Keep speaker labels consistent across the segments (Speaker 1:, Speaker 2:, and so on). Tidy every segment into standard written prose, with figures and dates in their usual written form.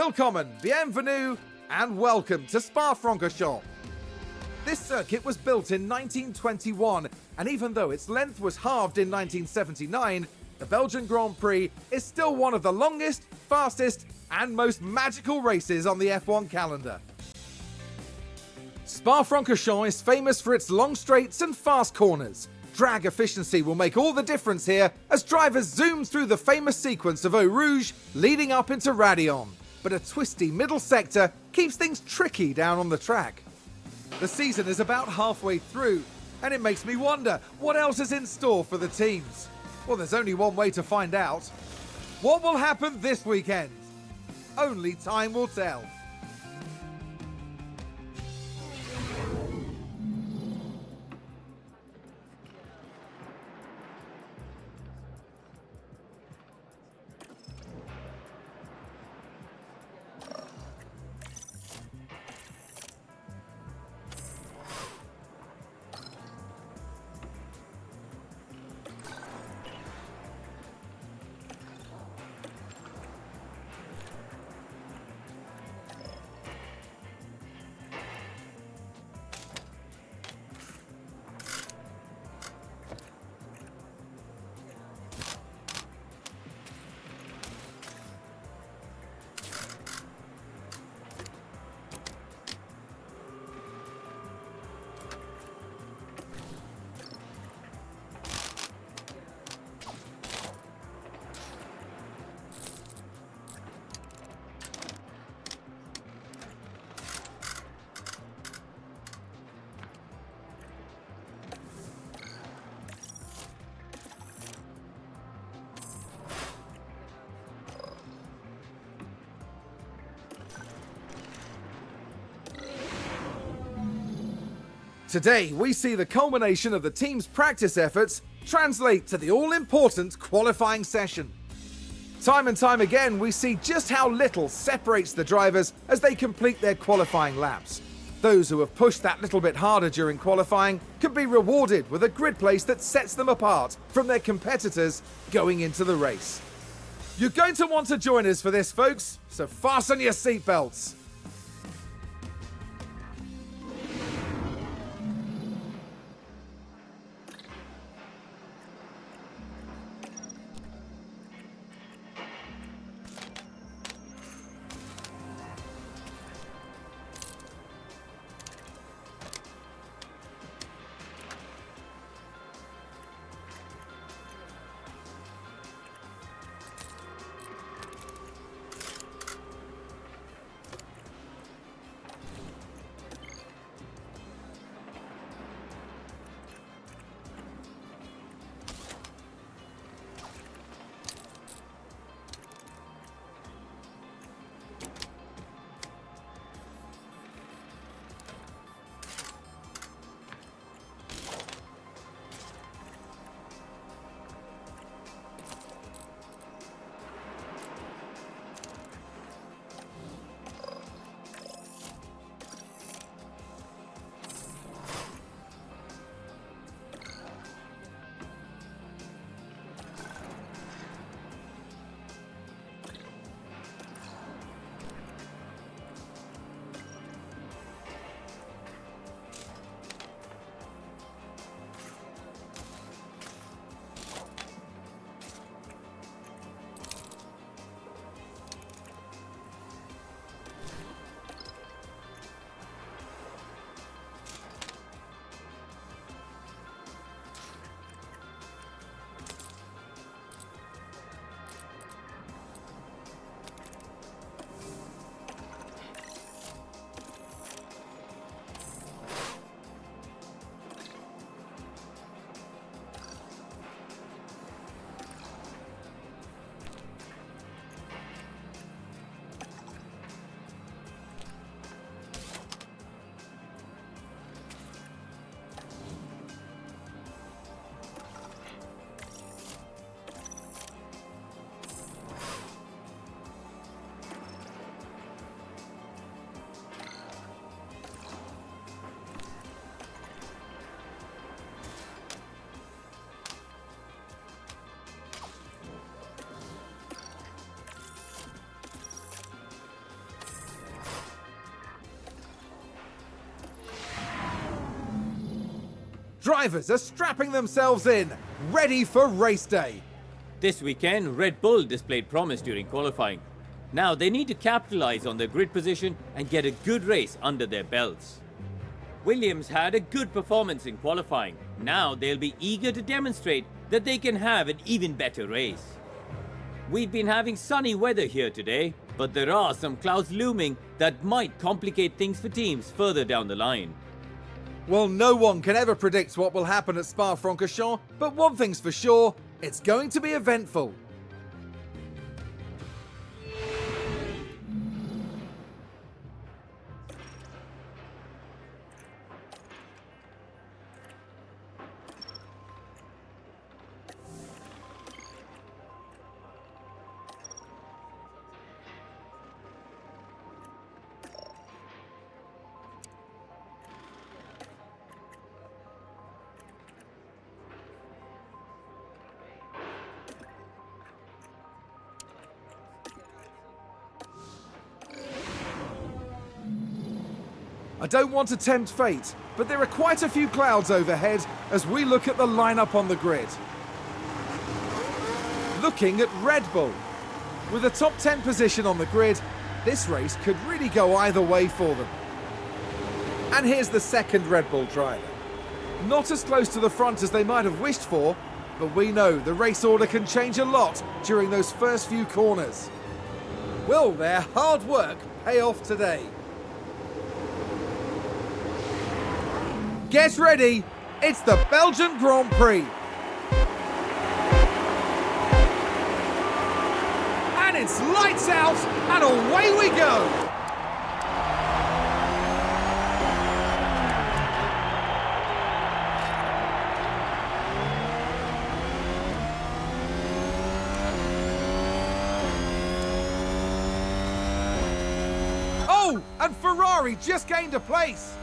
Speaker 1: Willkommen, bienvenue, and welcome to Spa-Francorchamps. This circuit was built in 1921, and even though its length was halved in 1979, the Belgian Grand Prix is still one of the longest, fastest, and most magical races on the F1 calendar. Spa-Francorchamps is famous for its long straights and fast corners. Drag efficiency will make all the difference here as drivers zoom through the famous sequence of Eau Rouge leading up into Raidillon. But a twisty middle sector keeps things tricky down on the track. The season is about halfway through, and it makes me wonder what else is in store for the teams. Well, there's only one way to find out. What will happen this weekend? Only time will tell. Today, we see the culmination of the team's practice efforts translate to the all-important qualifying session. Time and time again, we see just how little separates the drivers as they complete their qualifying laps. Those who have pushed that little bit harder during qualifying can be rewarded with a grid place that sets them apart from their competitors going into the race. You're going to want to join us for this, folks, so fasten your seatbelts. Drivers are strapping themselves in, ready for race day.
Speaker 2: This weekend, Red Bull displayed promise during qualifying. Now they need to capitalize on their grid position and get a good race under their belts. Williams had a good performance in qualifying. Now they'll be eager to demonstrate that they can have an even better race. We've been having sunny weather here today, but there are some clouds looming that might complicate things for teams further down the line.
Speaker 1: Well, no one can ever predict what will happen at Spa-Francorchamps, but one thing's for sure, it's going to be eventful. I don't want to tempt fate, but there are quite a few clouds overhead as we look at the lineup on the grid. Looking at Red Bull. With a top 10 position on the grid, this race could really go either way for them. And here's the second Red Bull driver. Not as close to the front as they might have wished for, but we know the race order can change a lot during those first few corners. Will their hard work pay off today? Get ready, it's the Belgian Grand Prix. And it's lights out, and away we go. Oh, and Ferrari just gained a place.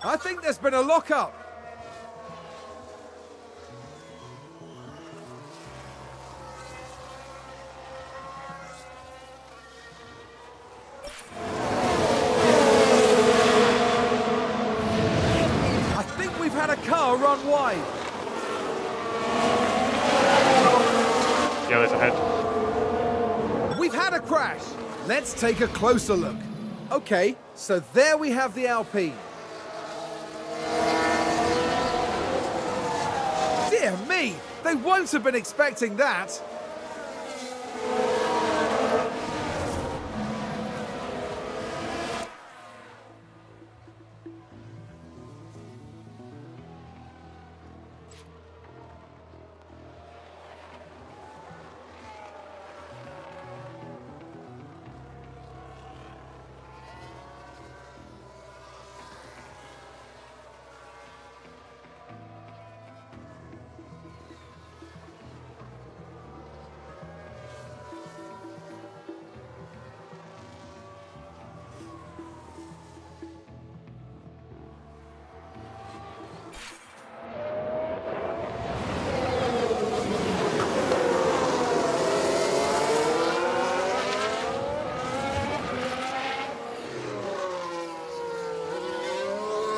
Speaker 1: I think there's been a lock-up. I think we've had a car run wide.
Speaker 3: Yellow's ahead.
Speaker 1: We've had a crash. Let's take a closer look. Okay, so there we have the Alpine. Dear me, they won't have been expecting that.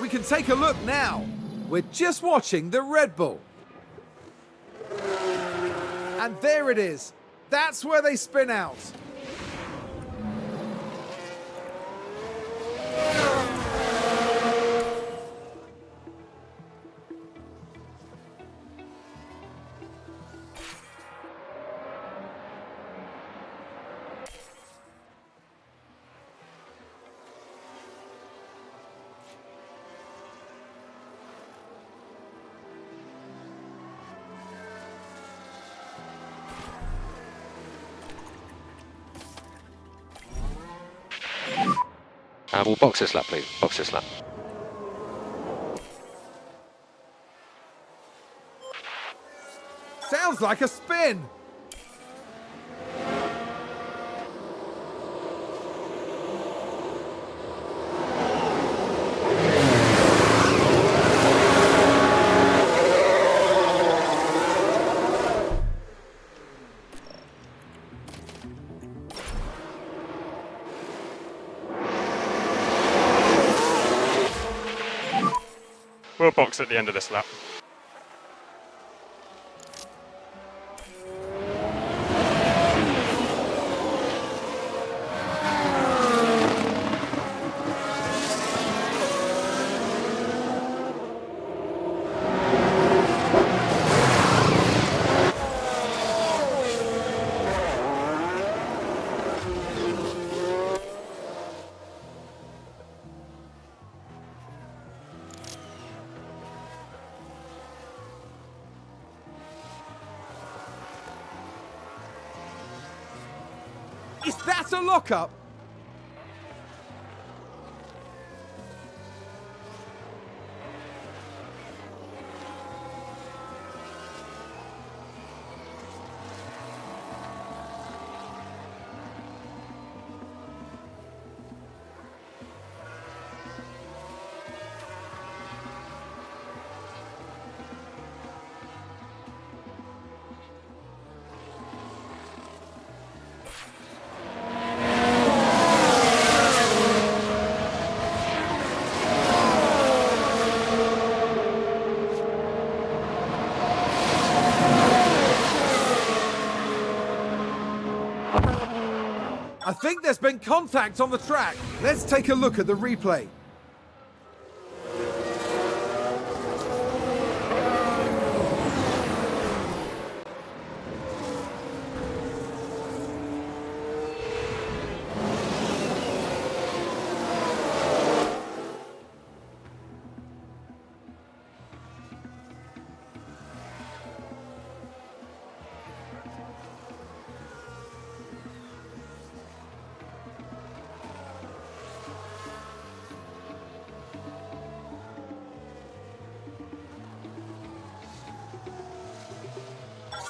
Speaker 1: We can take a look now. We're just watching the Red Bull. And there it is. That's where they spin out.
Speaker 3: We'll box this lap, please. Box this lap.
Speaker 1: Sounds like a spin.
Speaker 4: We'll box at the end of this lap.
Speaker 1: Is that a lockup? I think there's been contact on the track. Let's take a look at the replay.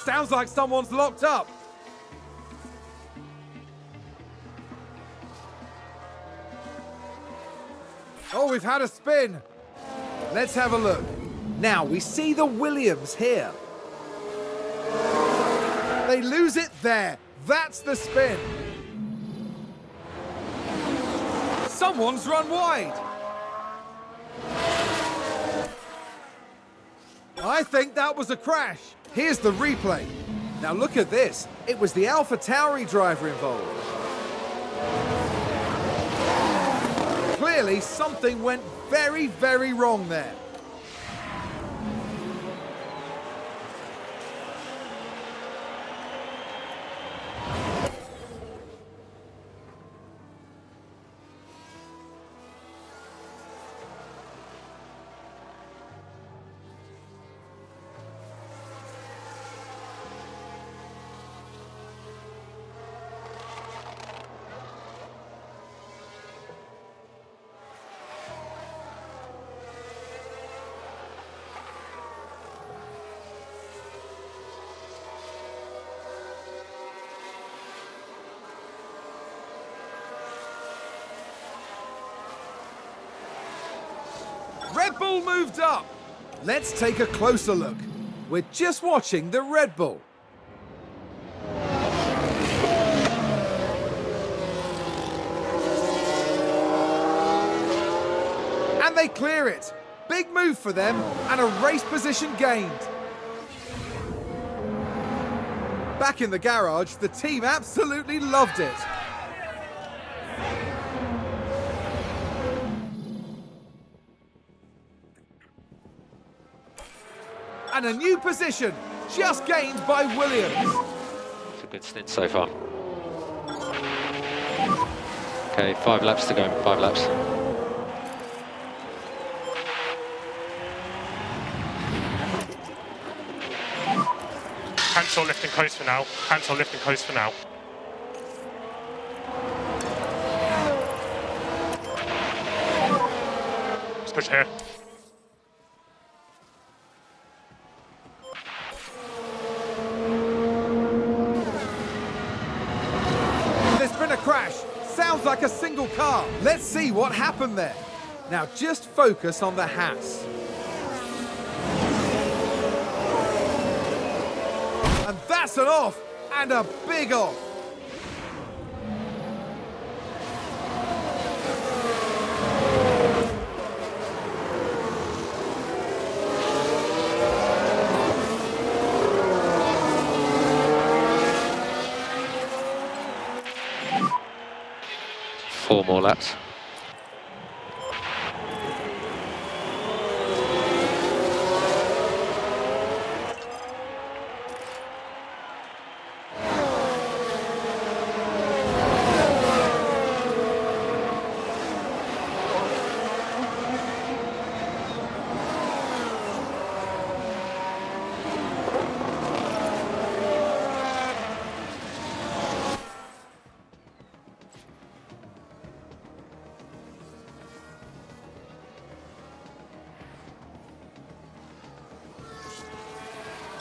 Speaker 1: Sounds like someone's locked up. Oh, we've had a spin. Let's have a look. Now we see the Williams here. They lose it there. That's the spin. Someone's run wide. I think that was a crash. Here's the replay. Now look at this. It was the AlphaTauri driver involved. Clearly something went very, very wrong there. Red Bull moved up. Let's take a closer look. We're just watching the Red Bull. And they clear it. Big move for them and a race position gained. Back in the garage, the team absolutely loved it. And a new position, just gained by Williams.
Speaker 3: It's a good stint so far. Okay, 5 laps to go, 5 laps.
Speaker 4: Cancel lift and coast for now. Cancel lift and coast for now. Let's push here.
Speaker 1: There's been a crash. Sounds like a single car. Let's see what happened there. Now just focus on the hats. And that's an off, and a big off.
Speaker 3: Four more laps.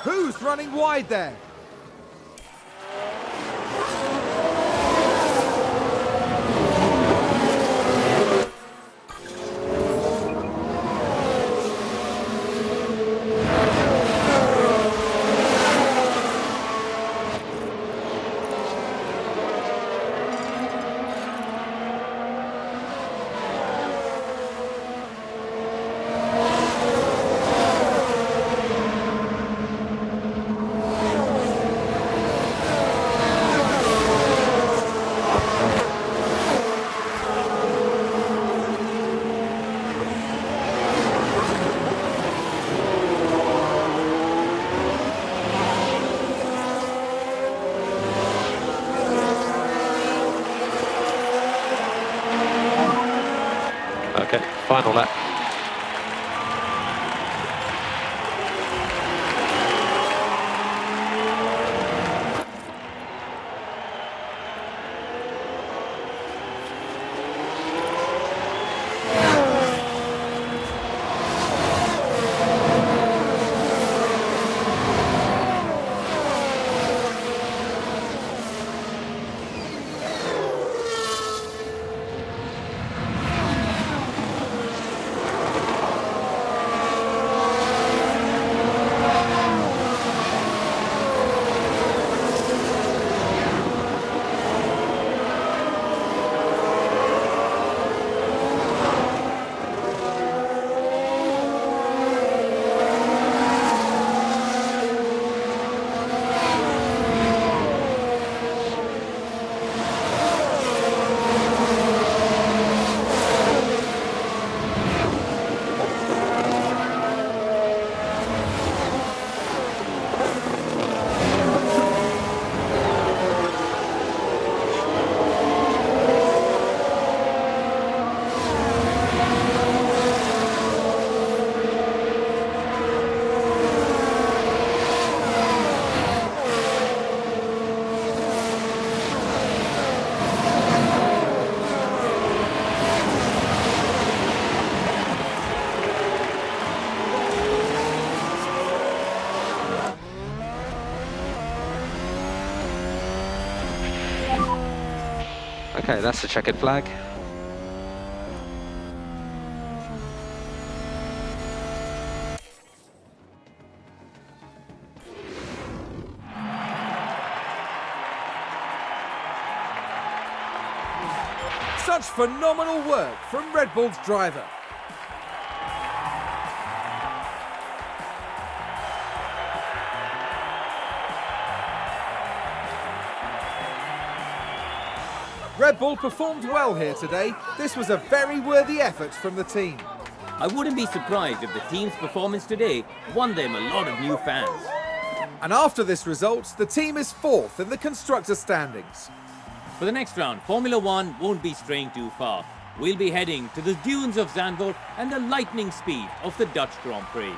Speaker 1: Who's running wide there?
Speaker 3: Okay, final lap. Okay, that's the checkered flag.
Speaker 1: Such phenomenal work from Red Bull's driver. Red Bull performed well here today. This was a very worthy effort from the team.
Speaker 2: I wouldn't be surprised if the team's performance today won them a lot of new fans.
Speaker 1: And after this result, the team is fourth in the constructor standings.
Speaker 2: For the next round, Formula One won't be straying too far. We'll be heading to the dunes of Zandvoort and the lightning speed of the Dutch Grand Prix.